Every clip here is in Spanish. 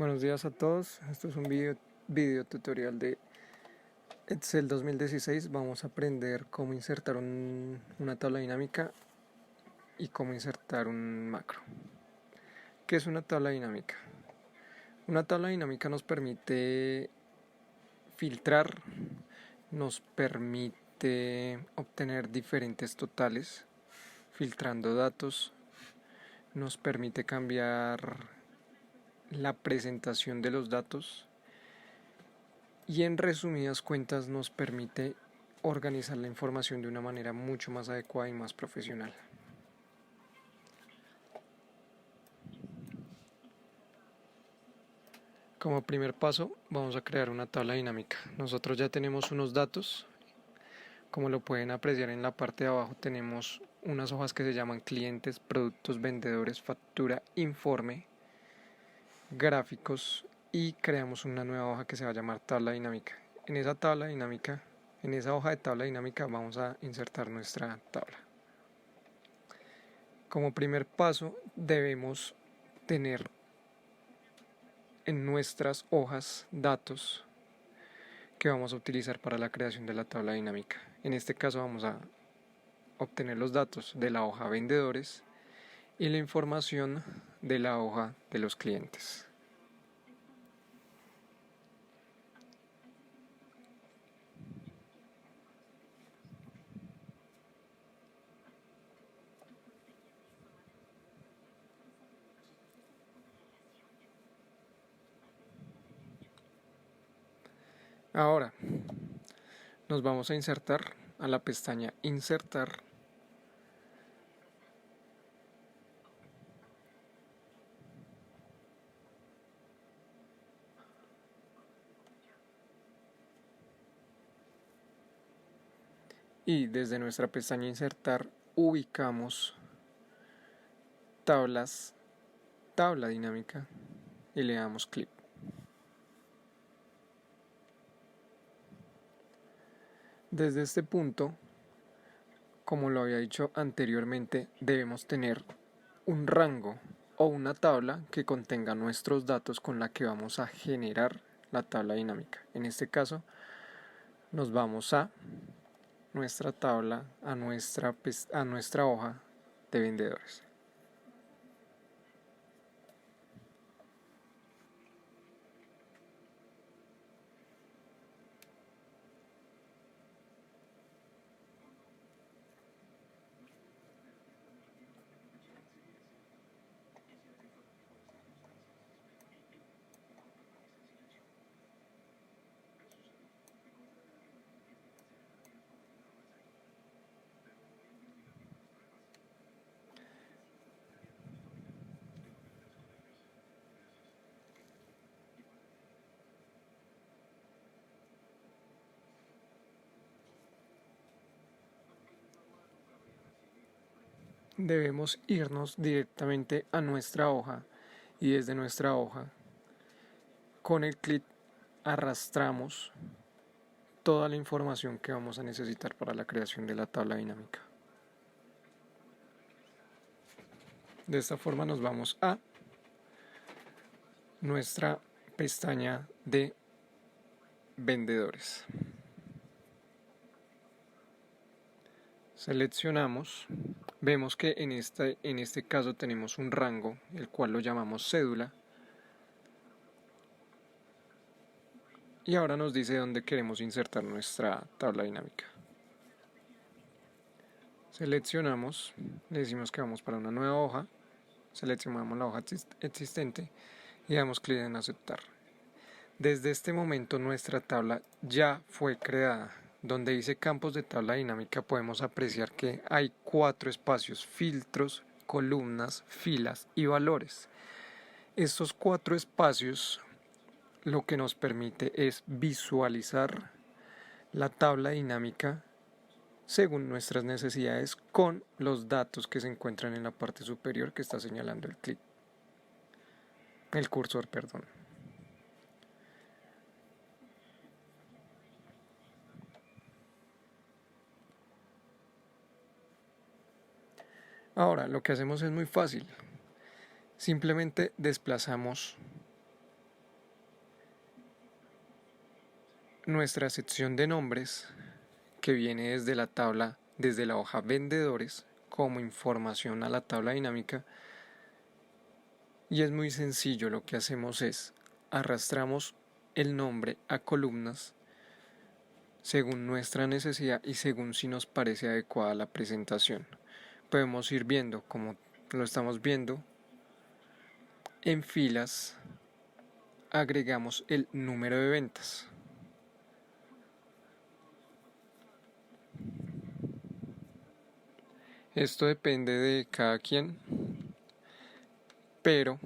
Buenos días a todos, esto es un video tutorial de Excel 2016. Vamos a aprender cómo insertar una tabla dinámica y cómo insertar un macro. ¿Qué es una tabla dinámica? Una tabla dinámica nos permite filtrar, nos permite obtener diferentes totales, filtrando datos, nos permite cambiar la presentación de los datos y en resumidas cuentas nos permite organizar la información de una manera mucho más adecuada y más profesional. Como primer paso vamos a crear una tabla dinámica. Nosotros ya tenemos unos datos, como lo pueden apreciar en la parte de abajo tenemos unas hojas que se llaman clientes, productos, vendedores, factura, informe, gráficos y creamos una nueva hoja que se va a llamar tabla dinámica. En esa hoja de tabla dinámica vamos a insertar nuestra tabla. Como primer paso debemos tener en nuestras hojas datos que vamos a utilizar para la creación de la tabla dinámica. En este caso vamos a obtener los datos de la hoja vendedores y la información de la hoja de los clientes. Ahora nos vamos a insertar a la pestaña Insertar y desde nuestra pestaña Insertar ubicamos tabla dinámica y le damos clic. Desde este punto, como lo había dicho anteriormente, debemos tener un rango o una tabla que contenga nuestros datos con la que vamos a generar la tabla dinámica. En este caso, nos vamos a nuestra tabla, a nuestra hoja de vendedores. Debemos irnos directamente a nuestra hoja y desde nuestra hoja con el clic arrastramos toda la información que vamos a necesitar para la creación de la tabla dinámica. De esta forma nos vamos a nuestra pestaña de vendedores. Seleccionamos, vemos que en este caso tenemos un rango, el cual lo llamamos cédula. Y ahora nos dice dónde queremos insertar nuestra tabla dinámica. Seleccionamos, le decimos que vamos para una nueva hoja, seleccionamos la hoja existente y damos clic en aceptar. Desde este momento nuestra tabla ya fue creada. Donde dice campos de tabla dinámica podemos apreciar que hay 4 espacios: filtros, columnas, filas y valores. Estos 4 espacios lo que nos permite es visualizar la tabla dinámica según nuestras necesidades con los datos que se encuentran en la parte superior que está señalando el cursor. Ahora lo que hacemos es muy fácil. Simplemente desplazamos nuestra sección de nombres, que viene desde la tabla, desde la hoja vendedores, como información a la tabla dinámica. Y es muy sencillo, lo que hacemos es arrastramos el nombre a columnas según nuestra necesidad y según si nos parece adecuada la presentación. Podemos ir viendo, como lo estamos viendo, en filas agregamos el número de ventas. Esto depende de cada quien, pero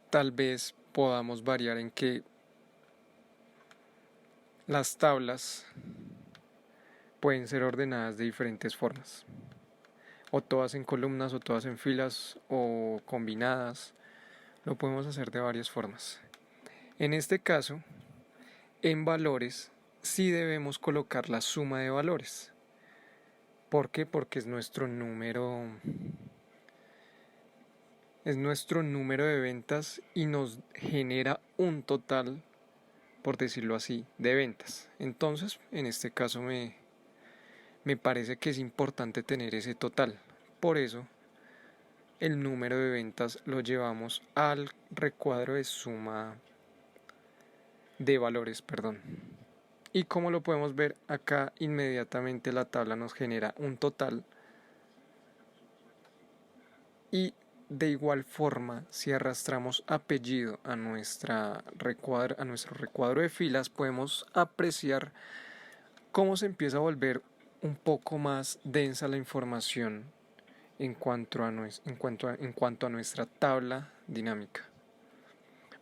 tal vez podamos variar en que las tablas pueden ser ordenadas de diferentes formas, o todas en columnas, o todas en filas, o combinadas. Lo podemos hacer de varias formas. En este caso, en valores, sí debemos colocar la suma de valores. ¿Por qué? Porque es nuestro número de ventas y nos genera un total, por decirlo así, de ventas. Entonces, en este caso me parece que es importante tener ese total. Por eso, el número de ventas lo llevamos al recuadro de suma de valores, perdón. Y como lo podemos ver acá, inmediatamente la tabla nos genera un total. Y de igual forma, si arrastramos apellido a nuestro recuadro de filas, podemos apreciar cómo se empieza a volver un poco más densa la información en cuanto a nuestra tabla dinámica.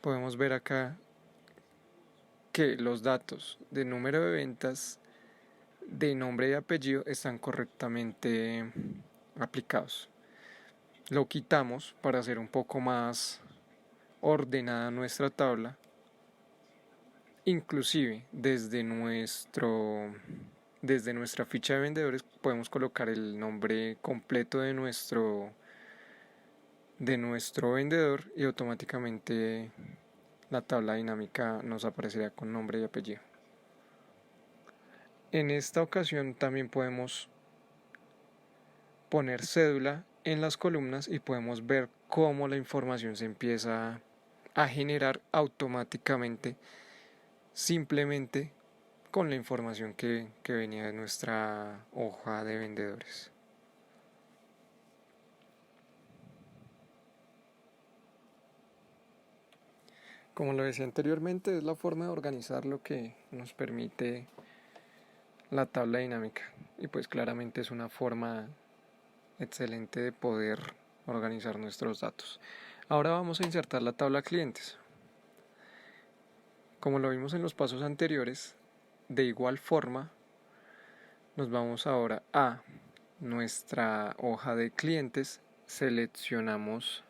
Podemos ver acá que los datos de número de ventas, de nombre y apellido están correctamente aplicados. Lo quitamos para hacer un poco más ordenada nuestra tabla. Inclusive desde nuestra ficha de vendedores podemos colocar el nombre completo de nuestro vendedor y automáticamente la tabla dinámica nos aparecerá con nombre y apellido. En esta ocasión también podemos poner cédula en las columnas y podemos ver cómo la información se empieza a generar automáticamente, simplemente con la información que venía de nuestra hoja de vendedores. Como lo decía anteriormente, es la forma de organizar lo que nos permite la tabla dinámica, y pues claramente es una forma excelente de poder organizar nuestros datos. Ahora vamos a insertar la tabla clientes. Como lo vimos en los pasos anteriores, de igual forma nos vamos ahora a nuestra hoja de clientes, seleccionamos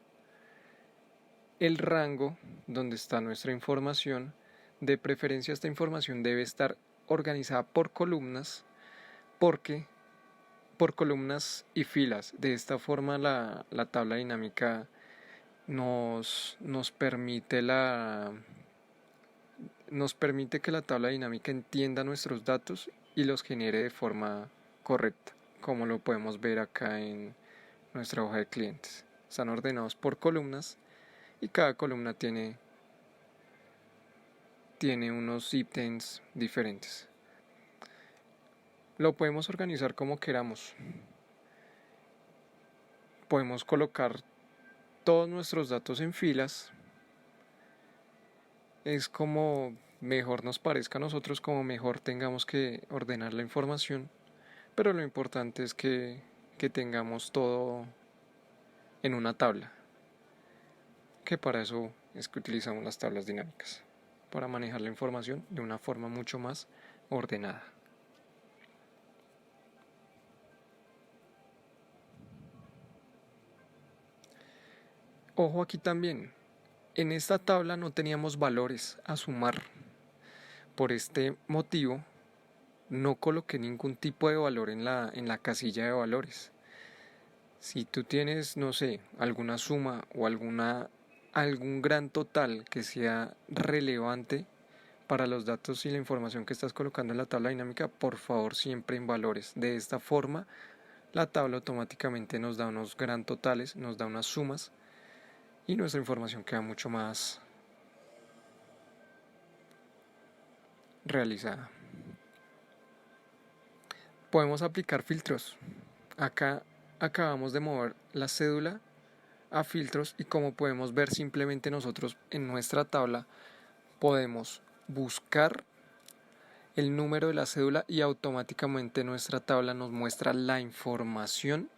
el rango donde está nuestra información. De preferencia, esta información debe estar organizada por columnas, porque por columnas y filas. De esta forma la tabla dinámica nos permite que la tabla dinámica entienda nuestros datos y los genere de forma correcta, como lo podemos ver acá en nuestra hoja de clientes. Están ordenados por columnas y cada columna tiene unos ítems diferentes. Lo podemos organizar como queramos. Podemos colocar todos nuestros datos en filas. Es como mejor nos parezca a nosotros, como mejor tengamos que ordenar la información, pero lo importante es que tengamos todo en una tabla, que para eso es que utilizamos las tablas dinámicas, para manejar la información de una forma mucho más ordenada. Ojo aquí también, en esta tabla no teníamos valores a sumar. Por este motivo no coloqué ningún tipo de valor en la casilla de valores. Si tú tienes, no sé, alguna suma o algún gran total que sea relevante para los datos y la información que estás colocando en la tabla dinámica, por favor siempre en valores. De esta forma, la tabla automáticamente nos da unos gran totales, nos da unas sumas y nuestra información queda mucho más realizada. Podemos aplicar filtros. Acá acabamos de mover la cédula a filtros y como podemos ver simplemente nosotros en nuestra tabla podemos buscar el número de la cédula y automáticamente nuestra tabla nos muestra la información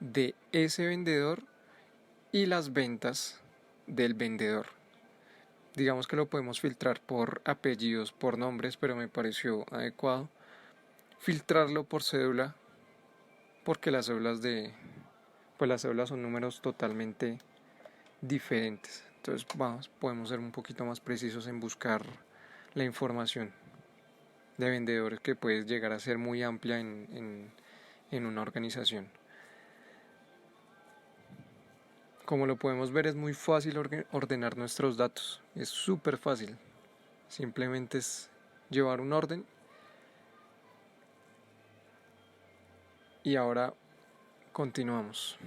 de ese vendedor y las ventas del vendedor. Digamos que lo podemos filtrar por apellidos, por nombres, pero me pareció adecuado filtrarlo por cédula porque las cédulas son números totalmente diferentes. Entonces podemos ser un poquito más precisos en buscar la información de vendedores que puede llegar a ser muy amplia en una organización. Como lo podemos ver, es muy fácil ordenar nuestros datos. Es súper fácil. Simplemente es llevar un orden. Y ahora continuamos.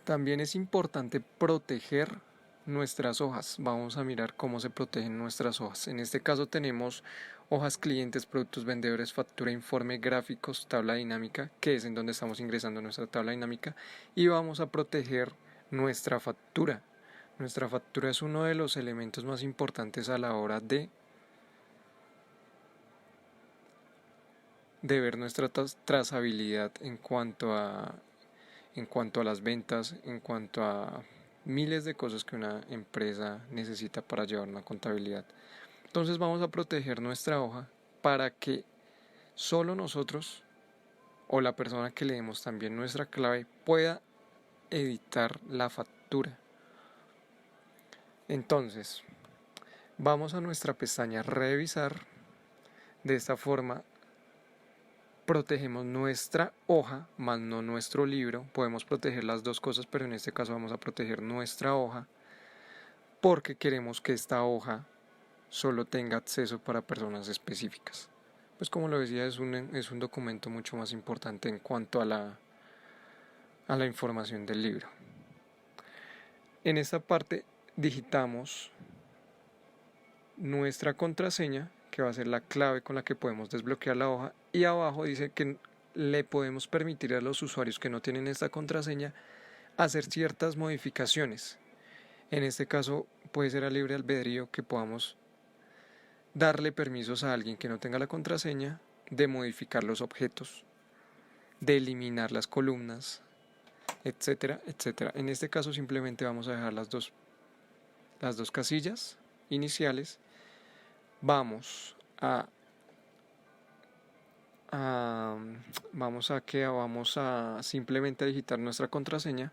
También es importante proteger nuestras hojas. Vamos a mirar cómo se protegen nuestras hojas. En este caso tenemos hojas clientes, productos, vendedores, factura, informe, gráficos, tabla dinámica, que es en donde estamos ingresando nuestra tabla dinámica, y vamos a proteger nuestra factura. Nuestra factura es uno de los elementos más importantes a la hora de ver nuestra trazabilidad en cuanto a las ventas, en cuanto a miles de cosas que una empresa necesita para llevar una contabilidad. Entonces vamos a proteger nuestra hoja para que solo nosotros o la persona que le demos también nuestra clave pueda editar la factura. Entonces vamos a nuestra pestaña revisar. De esta forma protegemos nuestra hoja, más no nuestro libro. Podemos proteger las dos cosas, pero en este caso vamos a proteger nuestra hoja porque queremos que esta hoja solo tenga acceso para personas específicas. Pues como lo decía, es un documento mucho más importante en cuanto a la información del libro. En esta parte digitamos nuestra contraseña, que va a ser la clave con la que podemos desbloquear la hoja, y abajo dice que le podemos permitir a los usuarios que no tienen esta contraseña hacer ciertas modificaciones. En este caso puede ser a libre albedrío que podamos darle permisos a alguien que no tenga la contraseña de modificar los objetos, de eliminar las columnas, etcétera, etcétera. En este caso simplemente vamos a dejar las dos casillas iniciales. Vamos a simplemente digitar nuestra contraseña.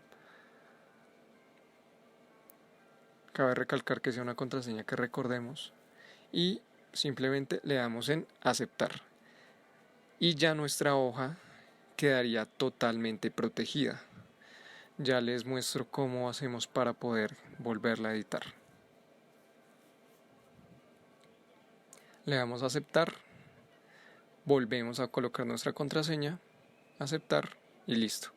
Cabe recalcar que sea una contraseña que recordemos y simplemente le damos en aceptar y ya nuestra hoja quedaría totalmente protegida. Ya les muestro cómo hacemos para poder volverla a editar. Le damos a aceptar, volvemos a colocar nuestra contraseña, aceptar y listo.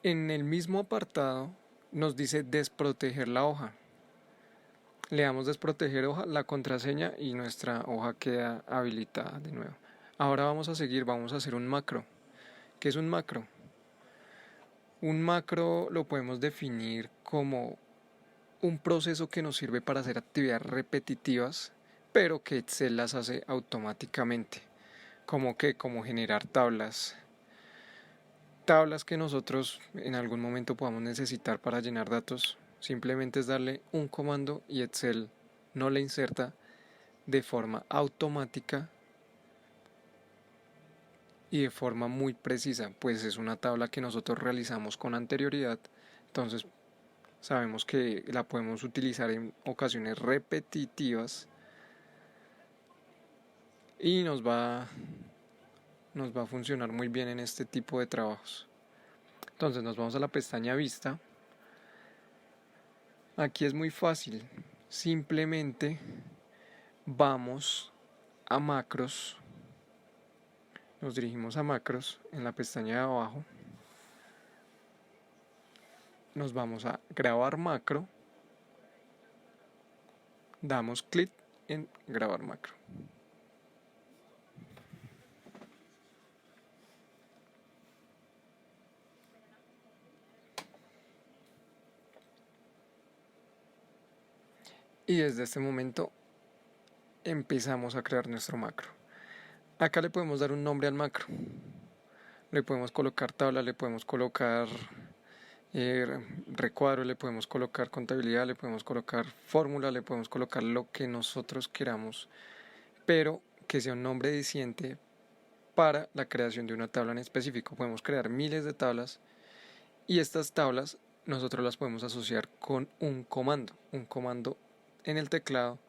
En el mismo apartado nos dice desproteger la hoja. Le damos desproteger hoja, la contraseña y nuestra hoja queda habilitada de nuevo. Ahora vamos a hacer un macro. ¿Qué es un macro? Un macro lo podemos definir como un proceso que nos sirve para hacer actividades repetitivas, pero que Excel las hace automáticamente. Como generar tablas que nosotros en algún momento podamos necesitar para llenar datos. Simplemente es darle un comando y Excel no le inserta de forma automática y de forma muy precisa, pues es una tabla que nosotros realizamos con anterioridad Entonces sabemos que la podemos utilizar en ocasiones repetitivas y nos va a funcionar muy bien en este tipo de trabajos. Entonces nos vamos a la pestaña Vista. Aquí es muy fácil, simplemente vamos a macros, nos dirigimos a macros en la pestaña de abajo, nos vamos a grabar macro, damos clic en grabar macro. Y desde este momento empezamos a crear nuestro macro. Acá le podemos dar un nombre al macro. Le podemos colocar tabla, le podemos colocar recuadro, le podemos colocar contabilidad, le podemos colocar fórmula, le podemos colocar lo que nosotros queramos, pero que sea un nombre diciente para la creación de una tabla en específico. Podemos crear miles de tablas y estas tablas nosotros las podemos asociar con un comando en el teclado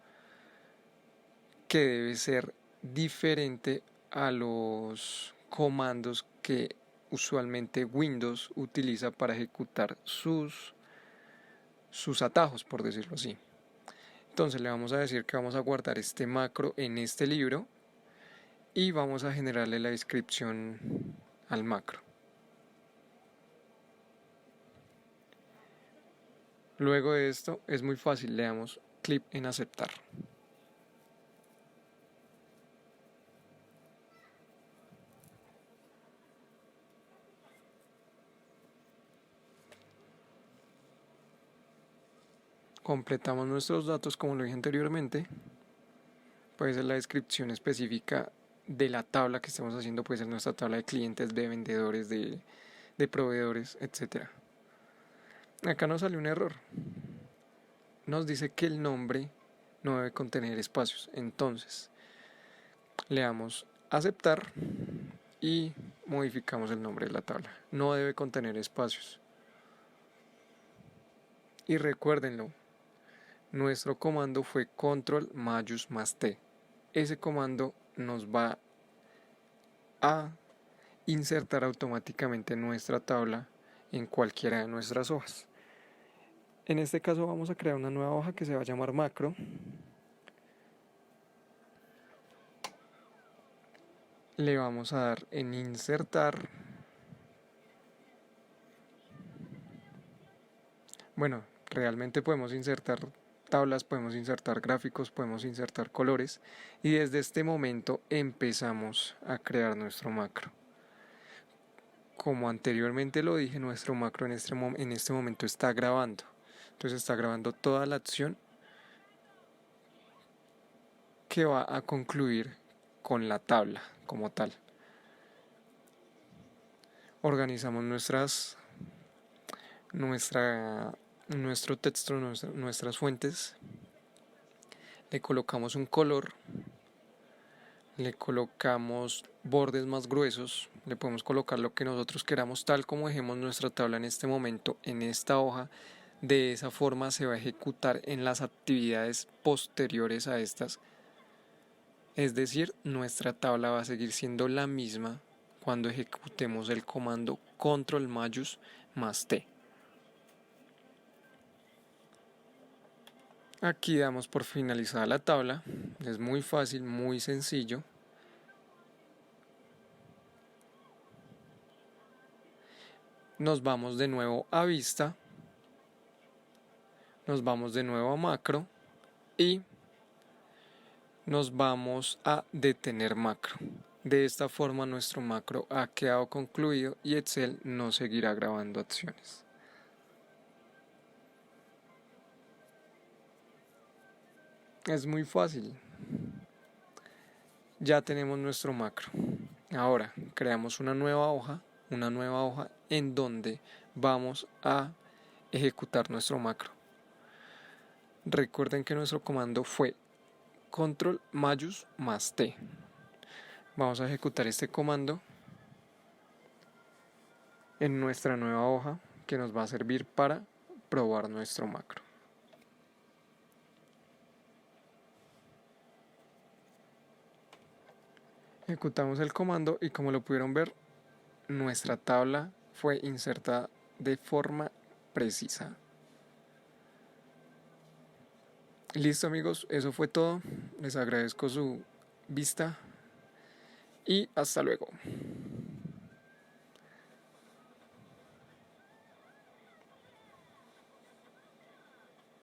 que debe ser diferente a los comandos que usualmente Windows utiliza para ejecutar sus atajos, por decirlo así. Entonces le vamos a decir que vamos a guardar este macro en este libro y vamos a generarle la descripción al macro. Luego de esto es muy fácil, le damos clic en aceptar. Completamos nuestros datos como lo dije anteriormente. Puede ser la descripción específica de la tabla que estemos haciendo, puede ser nuestra tabla de clientes, de vendedores, de proveedores, etc. Acá nos sale un error. Nos dice que el nombre no debe contener espacios. Entonces, le damos aceptar y modificamos el nombre de la tabla. No debe contener espacios. Y recuérdenlo, nuestro comando fue control mayús más T. Ese comando nos va a insertar automáticamente nuestra tabla en cualquiera de nuestras hojas. En este caso vamos a crear una nueva hoja que se va a llamar macro. Le vamos a dar en insertar. Bueno, realmente podemos insertar tablas, podemos insertar gráficos, podemos insertar colores y desde este momento empezamos a crear nuestro macro. Como anteriormente lo dije, nuestro macro en este momento está grabando. Entonces está grabando toda la acción que va a concluir con la tabla como tal. Organizamos nuestro texto, nuestras fuentes. Le colocamos un color. Le colocamos bordes más gruesos, le podemos colocar lo que nosotros queramos tal como dejemos nuestra tabla en este momento en esta hoja. De esa forma se va a ejecutar en las actividades posteriores a estas, es decir, nuestra tabla va a seguir siendo la misma cuando ejecutemos el comando control mayús más T. Aquí damos por finalizada la tabla, es muy fácil, muy sencillo. Nos vamos de nuevo a vista, nos vamos de nuevo a macro y nos vamos a detener macro. De esta forma nuestro macro ha quedado concluido y Excel no seguirá grabando acciones. Es muy fácil. Ya tenemos nuestro macro. Ahora creamos una nueva hoja en donde vamos a ejecutar nuestro macro. Recuerden que nuestro comando fue control mayús más T. Vamos a ejecutar este comando en nuestra nueva hoja. que nos va a servir para probar nuestro macro. Ejecutamos el comando y como lo pudieron ver, nuestra tabla fue insertada de forma precisa. Listo amigos, eso fue todo. Les agradezco su vista y hasta luego.